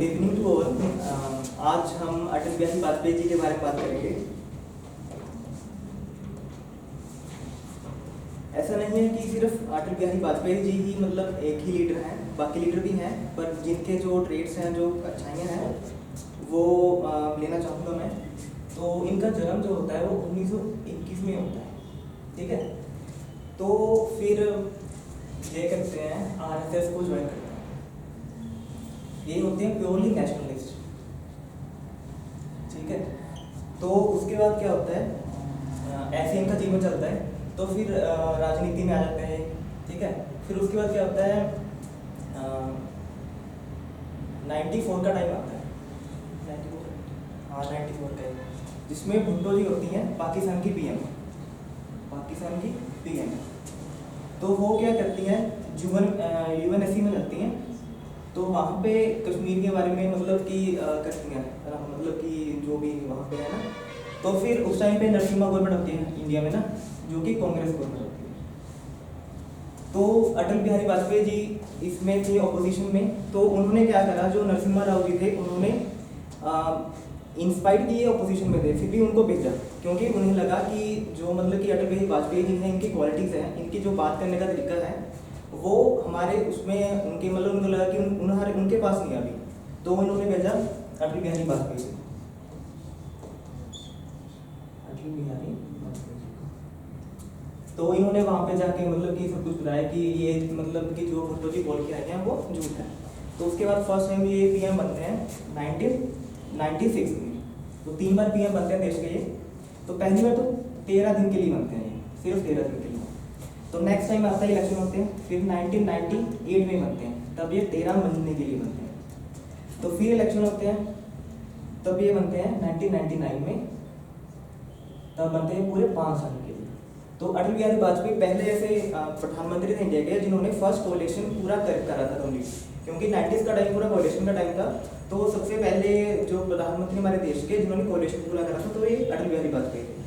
Good evening to all. आज हम अटल बिहारी वाजपेयी जी के बारे में बात करेंगे। ऐसा नहीं है कि सिर्फ अटल बिहारी वाजपेयी जी ही मतलब एक ही लीडर हैं, बाकी लीडर भी हैं, पर जिनके जो ट्रेड्स हैं, जो अच्छाइयाँ हैं, वो लेना चाहूँगा मैं। तो इनका जन्म जो होता है वो 1921 में होता है, ठीक है। तो फिर ये करते हैं, आरएसएस को ज्वाइन करते हैं। ये होते हैं प्योरली नेशनलिस्ट, ठीक है। तो उसके बाद क्या होता है, ऐसे इनका जीवन चलता है। तो फिर राजनीति में आ जाते हैं, ठीक है। फिर उसके बाद क्या होता है, 94 का टाइम आता है, 94, हाँ 94 का, जिसमें भुट्टो जी होती हैं पाकिस्तान की पीएम, पाकिस्तान की पीएम। तो वो क्या करती हैं, यूएनएससी में लगती हैं। तो वहाँ पे कश्मीर के बारे में मतलब कि करती हैं, मतलब कि जो भी वहाँ पे है ना। तो फिर उस टाइम पे नरसिम्हा गवर्नमेंट होती है इंडिया में ना, जो कि कांग्रेस गवर्नमेंट होती है। तो अटल बिहारी वाजपेयी जी इसमें थे ऑपोजिशन में। तो उन्होंने क्या करा, जो नरसिम्हा राव जी थे उन्होंने इंस्पायर किए ऑपोजिशन में थे, फिर भी उनको भेजा, क्योंकि उन्हें लगा कि जो मतलब कि अटल बिहारी वाजपेयी जी हैं, इनकी क्वालिटीज़ हैं, इनकी जो बात करने का तरीका है, वो हमारे उसमें उनके मतलब उनको लगा कि उनके पास नहीं अभी। तो उन्होंने भेजा अटल बिहारी वाजपेयी जी, अटल बिहारी वाजपेयी जी को। तो इन्होंने वहाँ पे जाके मतलब कि सब कुछ बताया कि ये मतलब कि जो भुट्टो जी बोल के आए हैं वो झूठ है। तो उसके बाद फर्स्ट टाइम ये पीएम बनते हैं 1996 में। तो 3 बार पीएम बनते हैं देश के ये। तो पहली बार तो 13 दिन के लिए बनते हैं ये, सिर्फ 13 दिन के लिए। तो नेक्स्ट टाइम आता है इलेक्शन होते हैं, फिर 1998 में बनते हैं, तब ये 13 महीने के लिए बनते हैं। तो फिर इलेक्शन होते हैं, तब ये बनते हैं 1999 में, तब बनते हैं पूरे 5 साल के लिए। तो अटल बिहारी वाजपेयी पहले ऐसे प्रधानमंत्री थे इंडिया के जिन्होंने फर्स्ट कोalition पूरा करा था कंप्लीट, क्योंकि 90s का टाइम पूरा कोalition का टाइम था। तो सबसे पहले जो प्रधानमंत्री हमारे देश के जिन्होंने कोalition पूरा करा था, तो ये अटल बिहारी वाजपेयी थे।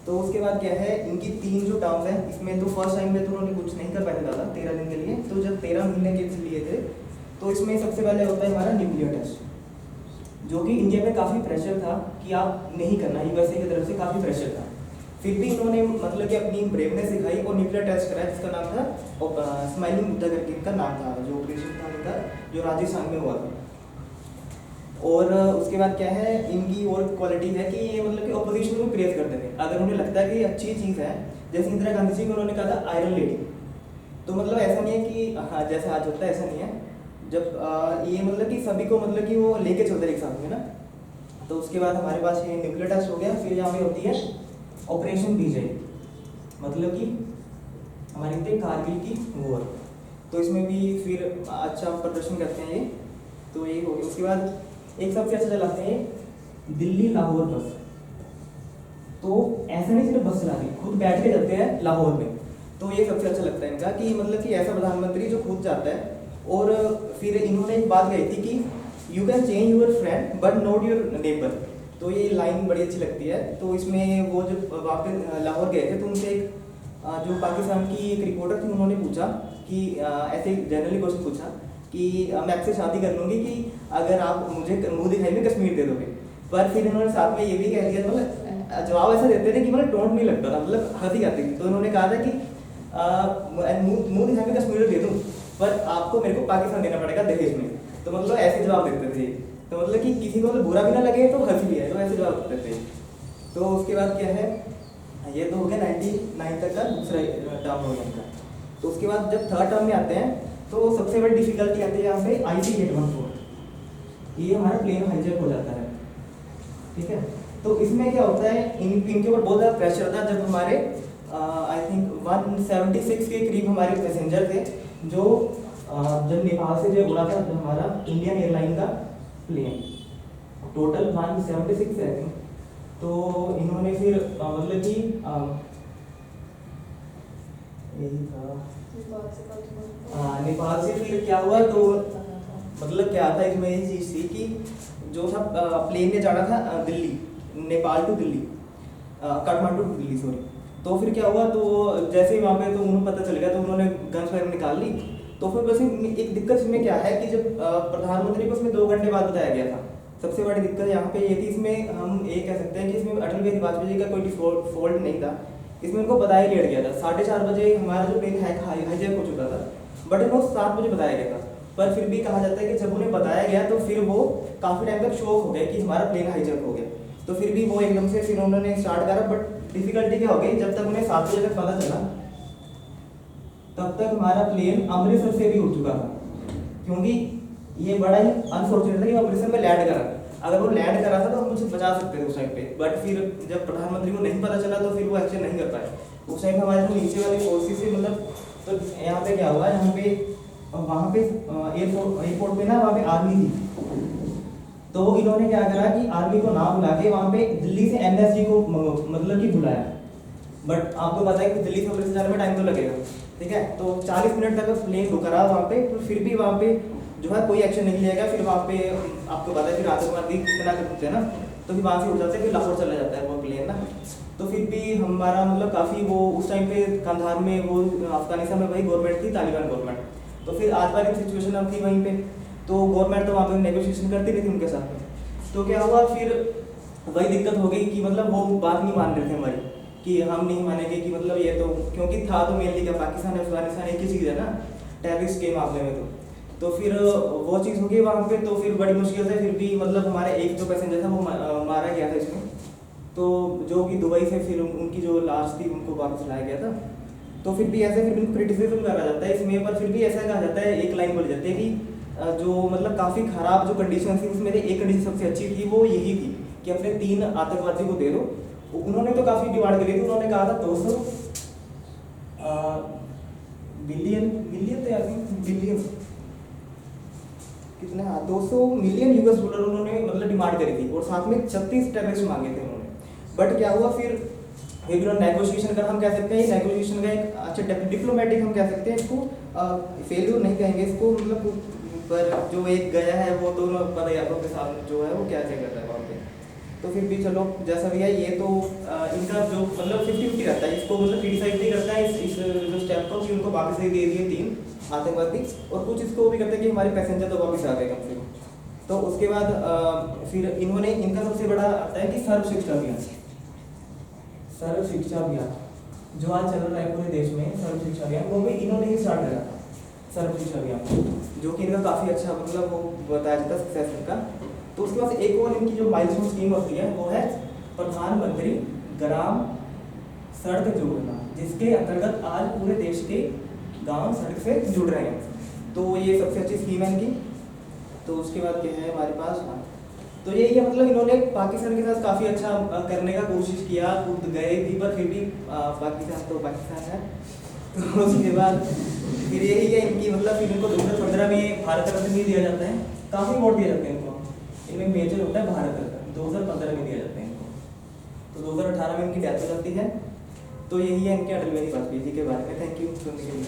तो उसके बाद क्या है, इनकी 3 जो टर्म्स हैं, इसमें तो फर्स्ट टाइम में तो उन्होंने कुछ नहीं कर पाया ज़्यादा 13 दिन के लिए। तो जब 13 महीने के लिए थे, तो इसमें सबसे पहले होता है हमारा न्यूक्लियर टेस्ट, जो कि इंडिया में काफ़ी प्रेशर था कि आप नहीं करना, यूएसए की तरफ से काफ़ी प्रेशर था। फिर भी इन्होंने मतलब कि अपनी ब्रेवनेस दिखाई और न्यूक्लियर टेस्ट कराया, जिसका नाम था स्माइलिंग बुद्धा करके इनका नाम था, जो ऑपरेशन था इनका, जो राजस्थान में हुआ था। और उसके बाद क्या है, इनकी और क्वालिटी है कि ये मतलब कि ऑपोजिशन को प्रेस करते थे अगर उन्हें लगता है कि अच्छी चीज़ है। जैसे इंदिरा गांधी जी को उन्होंने कहा था आयरन लेडी। तो मतलब ऐसा नहीं है कि हाँ जैसे आज होता है, ऐसा नहीं है। जब ये मतलब कि सभी को मतलब कि वो लेके चलते एक साथ में ना। तो उसके बाद हमारे पास ये न्यूक्लियर टेस्ट हो गया। फिर यहाँ पे होती है ऑपरेशन विजय, मतलब कि हमारी होती है कारगिल की वॉर। तो इसमें भी फिर अच्छा प्रदर्शन करते हैं ये। तो ये हो गया। उसके बाद एक सबसे अच्छा चलाते हैं दिल्ली लाहौर बस। तो ऐसा नहीं सिर्फ बस चलानी, खुद बैठ के जाते हैं लाहौर में। तो ये सबसे अच्छा लगता है इनका कि मतलब कि ऐसा प्रधानमंत्री जो खुद जाता है। और फिर इन्होंने एक बात कही थी कि you can change your friend but not your neighbour. तो ये लाइन बड़ी अच्छी लगती है। तो इसमें वो जब वापस लाहौर गए थे, तो उनसे एक जो पाकिस्तान की एक रिपोर्टर थी, उन्होंने पूछा कि ऐसे जनरली क्वेश्चन पूछा कि मैं आपसे शादी कर लूँगी कि अगर आप मुझे मुंह दिखाई में कश्मीर दे दोगे। पर फिर इन्होंने साथ में ये भी कह दिया, मतलब जवाब ऐसा देते थे कि मतलब टोंट नहीं लगता था, मतलब हंसी आती थी। तो इन्होंने कहा था कि मुंह दिखाई में कश्मीर दे दूँ, पर आपको मेरे को पाकिस्तान देना पड़ेगा दहेज में। तो मतलब ऐसे जवाब देते थे। तो मतलब कि किसी को मतलब बुरा भी ना लगे तो हंसी भी है, तो ऐसे जवाब देते थे। तो उसके बाद क्या है, ये तो हो गया 99 तक का दूसरा टर्म हो गया इनका। तो उसके बाद जब थर्ड टर्म में आते हैं, तो सबसे बड़ी डिफिकल्टी आती है यहाँ पे IC-814। ये हमारा प्लेन हाईजैक हो जाता है, ठीक है। तो इसमें क्या होता है, इनके ऊपर बहुत ज़्यादा प्रेशर था। जब हमारे आई थिंक 176 के करीब हमारे पैसेंजर थे, जो जब नेपाल से जो उड़ा था, जब हमारा इंडियन एयरलाइन का प्लेन, टोटल 176 है। तो इन्होंने फिर मतलब कि यही था नेपाल से फिर क्या हुआ। तो मतलब क्या था इसमें, ये चीज़ थी कि जो था प्लेन में जाना था Delhi, Nepal to Delhi, Kathmandu to Delhi sorry. तो फिर क्या हुआ, तो जैसे ही वहाँ पे तो उन्हें पता चल गया, तो उन्होंने गन फायर निकाल ली। तो फिर बस एक दिक्कत इसमें क्या है कि जब प्रधानमंत्री को इसमें 2 घंटे बाद बताया गया था, सबसे बड़ी दिक्कत यहाँ पे ये थी, इसमें हम ये कह सकते हैं कि इसमें अटल बिहारी वाजपेयी जी का कोई फॉल्ट नहीं था, इसमें उनको बताया लेट गया था। 4:30 बजे हमारा जो प्लेन हाईजैक हो चुका था, बट इनको 7 बजे बताया गया था। पर फिर भी कहा जाता है कि जब उन्हें बताया गया तो फिर वो काफ़ी टाइम तक शॉक हो गए कि हमारा प्लेन हाईजैक हो गया। तो फिर भी वो एकदम से फिर उन्होंने स्टार्ट करा, बट डिफिकल्टी क्या हो गई, जब तक उन्हें 7 बजे तक पता चला तब तक हमारा प्लेन अमृतसर से भी उड़ चुका था, क्योंकि ये बड़ा ही अनफॉर्चुनेट था कि अमृतसर में लैंड करा। अगर वो लैंड करा था तो हम उसे बचा सकते थे उस टाइम पे, बट फिर जब प्रधानमंत्री को नहीं पता चला तो फिर वो एक्शन नहीं कर पाए। उस टाइम पे हमारे जो नीचे वाली फोर्सेस से मतलब, तो यहाँ पे क्या हुआ, यहाँ पे वहाँ पे एयरपोर्ट पे ना वहाँ पे आर्मी थी, तो इन्होंने क्या करा कि आर्मी को ना बुला के वहाँ पे दिल्ली से एनएसजी को मतलब कि बुलाया। बट आपको पता है कि दिल्ली से अमृतसर जाने में टाइम तो लगेगा, ठीक है। तो 40 मिनट तक प्लेन रुका रहा वहाँ पे, तो फिर भी वहाँ पे जो है कोई एक्शन नहीं लिया गया। फिर वहाँ पे आपको पता है फिर आतंकवादी कितना करते हैं ना, तो फिर वहाँ से उठ जाते हैं, फिर लाहौर चला जाता है वो प्लेन ना। तो फिर भी हमारा मतलब काफ़ी वो उस टाइम पे कंधार में वो अफगानिस्तान में वही गवर्नमेंट थी, तालिबान गवर्नमेंट। तो फिर आतंकवादी सिचुएशन अब थी वहीं पे, तो गवर्नमेंट तो वहाँ पे नेगोशिएशन करती रही थी उनके साथ में। तो क्या हुआ, फिर वही दिक्कत हो गई कि मतलब वो बात नहीं मान रहे थे हमारी, कि हम नहीं मानेंगे कि मतलब ये तो, क्योंकि था तो मेनली क्या पाकिस्तान अफगानिस्तान एक ही चीज़ है ना टेररिस्ट के मामले में। तो फिर वो चीज़ हो गई वहाँ पे। तो फिर बड़ी मुश्किल से फिर भी मतलब हमारे एक जो पैसेंजर था वो मारा गया था इसमें, तो जो कि दुबई से फिर उनकी जो लाश थी उनको वापस लाया गया था। तो फिर भी ऐसे फिर उनको क्रिटिसिज्म करा जाता है इसमें, पर फिर भी ऐसा कहा जाता है, एक लाइन बोली जाती है कि जो मतलब काफ़ी ख़राब जो कंडीशन थी उसमें एक कंडीशन सबसे अच्छी थी, वो यही थी कि अपने 3 आतंकवादी को दे दो। उन्होंने तो काफ़ी डिमांड करी थी, उन्होंने कहा था 200 बिलियन तो यार बिलियन कितने, हाँ 200 मिलियन यूएस डॉलर उन्होंने मतलब डिमांड करी थी, और साथ में 36 टेररिस्ट मांगे थे उन्होंने। बट क्या हुआ, फिर नेगोशिएशन कर, हम कह सकते हैं नेगोशिएशन का एक अच्छा डिप्लोमेटिक हम कह सकते हैं इसको, फेल्यूर नहीं कहेंगे इसको मतलब, पर जो एक गया है वो दोनों पता ही आपको के साथ जो है वो क्या क्या करता है वहाँ पे। तो फिर भी चलो जैसा भी है, ये तो इनका जो मतलब 50-50 रहता है, इसको मतलब क्रिटिसाइज नहीं करता है इस जो स्टेप को कि उनको वापस दे दिए 3 आतंकवादी, और कुछ इसको भी करते हैं कि हमारे पैसेंजर तो वापस आ गए कम से कम। तो उसके बाद फिर इन्होंने, इनका सबसे बड़ा आता है कि सर्व शिक्षा अभियान। सर्व शिक्षा अभियान जो आज चल रहा है पूरे देश में, सर्व शिक्षा अभियान वो भी इन्होंने ही स्टार्ट करा था, सर्व शिक्षा अभियान, जो कि इनका काफ़ी अच्छा मतलब वो बताया जाता है सक्सेस इनका। तो उसके बाद एक और इनकी जो माइलस्टोन स्कीम होती है वो है प्रधानमंत्री ग्राम सड़क योजना, जिसके अंतर्गत आज पूरे देश के गांव सड़क से जुड़ रहे हैं। तो ये सबसे अच्छी स्कीम है इनकी। तो उसके बाद क्या है हमारे पास, हाँ तो यही है मतलब इन्होंने पाकिस्तान के साथ काफ़ी अच्छा करने का कोशिश किया, खुद गए भी, पर फिर भी पाकिस्तान तो पाकिस्तान है। तो उसके बाद फिर यही है इनकी मतलब, फिर इनको 2015 में भारत रत्न भी दिया जाता है, काफ़ी अवार्ड दिए जाते हैं इनको, इनमें मेजर होता है भारत रत्न 2015 में दिया जाता है इनको। तो 2018 में इनकी डेथ हो जाती है। तो यही है इनके अटल बिहारी वाजपेयी जी के बारे में। थैंक यू सुनने के लिए।